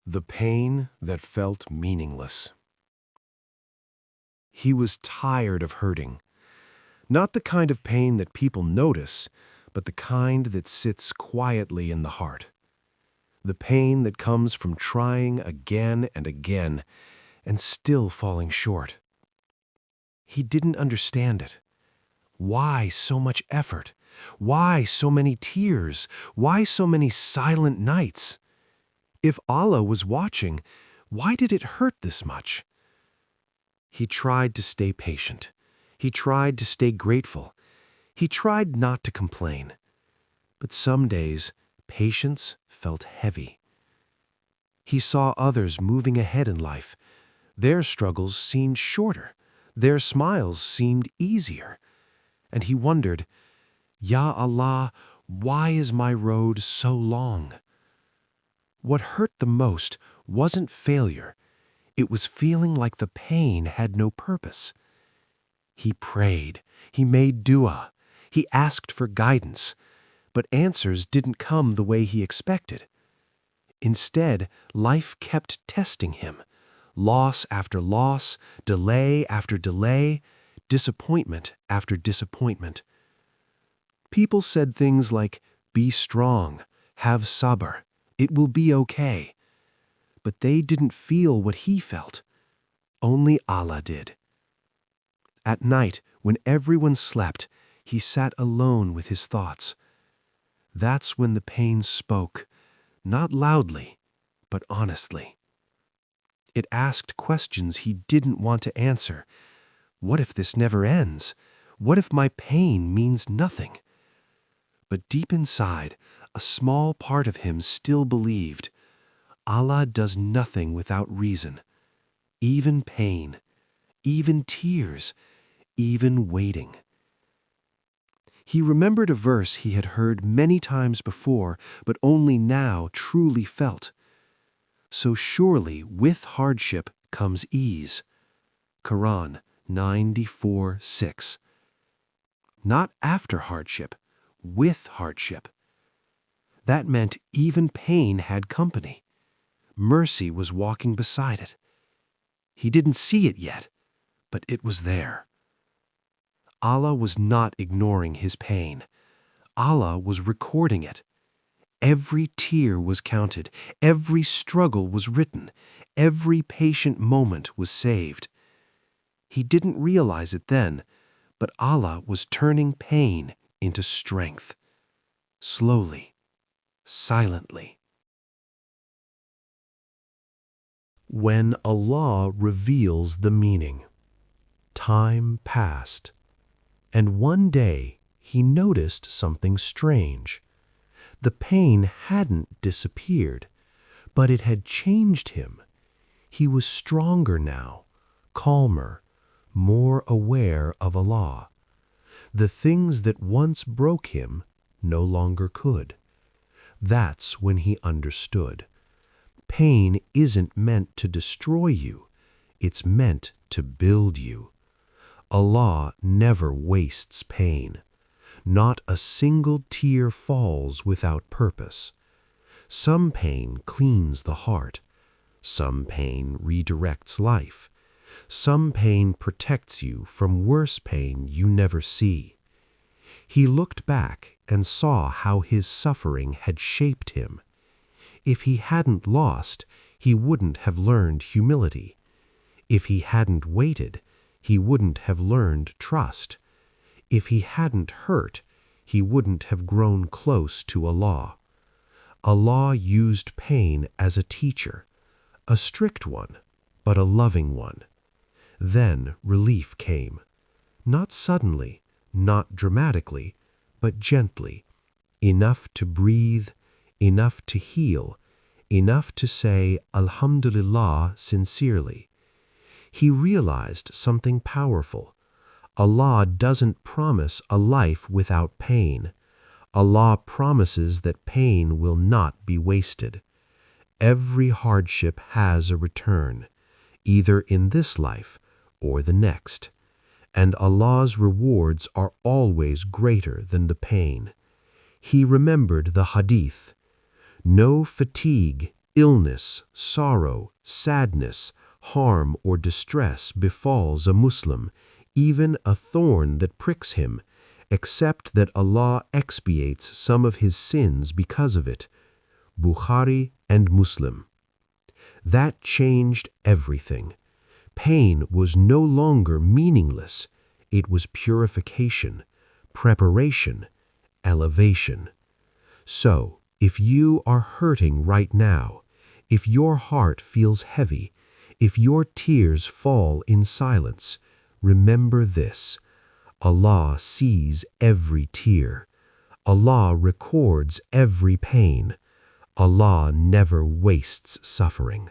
The pain that felt meaningless. He was tired of hurting. Not the kind of pain that people notice, but the kind that sits quietly in the heart. The pain that comes from trying again and again and still falling short. He didn't understand it. Why so much effort? Why so many tears? Why so many silent nights? If Allah was watching, why did it hurt this much? He tried to stay patient. He tried to stay grateful. He tried not to complain. But some days, patience felt heavy. He saw others moving ahead in life. Their struggles seemed shorter. Their smiles seemed easier. And he wondered, Ya Allah, why is my road so long? What hurt the most wasn't failure. It was feeling like the pain had no purpose. He prayed. He made dua. He asked for guidance. But answers didn't come the way he expected. Instead, life kept testing him. Loss after loss, delay after delay, disappointment after disappointment. People said things like, be strong, have sabr, it will be okay. But they didn't feel what he felt. Only Allah did. At night, when everyone slept, he sat alone with his thoughts. That's when the pain spoke, not loudly, but honestly. It asked questions he didn't want to answer. What if this never ends? What if my pain means nothing? But deep inside, a small part of him still believed, Allah does nothing without reason. Even pain, even tears, even waiting. He remembered a verse he had heard many times before, but only now truly felt. So surely with hardship comes ease. Quran 94:6. Not after hardship, with hardship. That meant even pain had company. Mercy was walking beside it. He didn't see it yet, but it was there. Allah was not ignoring his pain. Allah was recording it. Every tear was counted. Every struggle was written. Every patient moment was saved. He didn't realize it then, but Allah was turning pain into strength. Slowly, silently. When Allah reveals the meaning. Time passed, and one day he noticed something strange. The pain hadn't disappeared, but it had changed him. He was stronger now, calmer, more aware of Allah. The things that once broke him no longer could. That's when he understood. Pain isn't meant to destroy you. It's meant to build you. Allah never wastes pain. Not a single tear falls without purpose. Some pain cleans the heart. Some pain redirects life. Some pain protects you from worse pain you never see. He looked back and saw how his suffering had shaped him. If he hadn't lost, he wouldn't have learned humility. If he hadn't waited, he wouldn't have learned trust. If he hadn't hurt, he wouldn't have grown close to Allah. Allah used pain as a teacher, a strict one, but a loving one. Then relief came. Not suddenly, not dramatically, but gently. Enough to breathe, enough to heal, enough to say Alhamdulillah sincerely. He realized something powerful. Allah doesn't promise a life without pain. Allah promises that pain will not be wasted. Every hardship has a return, either in this life or the next. And Allah's rewards are always greater than the pain. He remembered the hadith. No fatigue Illness, sorrow, sadness, harm or distress befalls a Muslim, even a thorn that pricks him, except that Allah expiates some of his sins because of it. Bukhari and Muslim. That changed everything. Pain was no longer meaningless. It was purification, preparation, elevation. So, if you are hurting right now, if your heart feels heavy, if your tears fall in silence, remember this: Allah sees every tear. Allah records every pain. Allah never wastes suffering.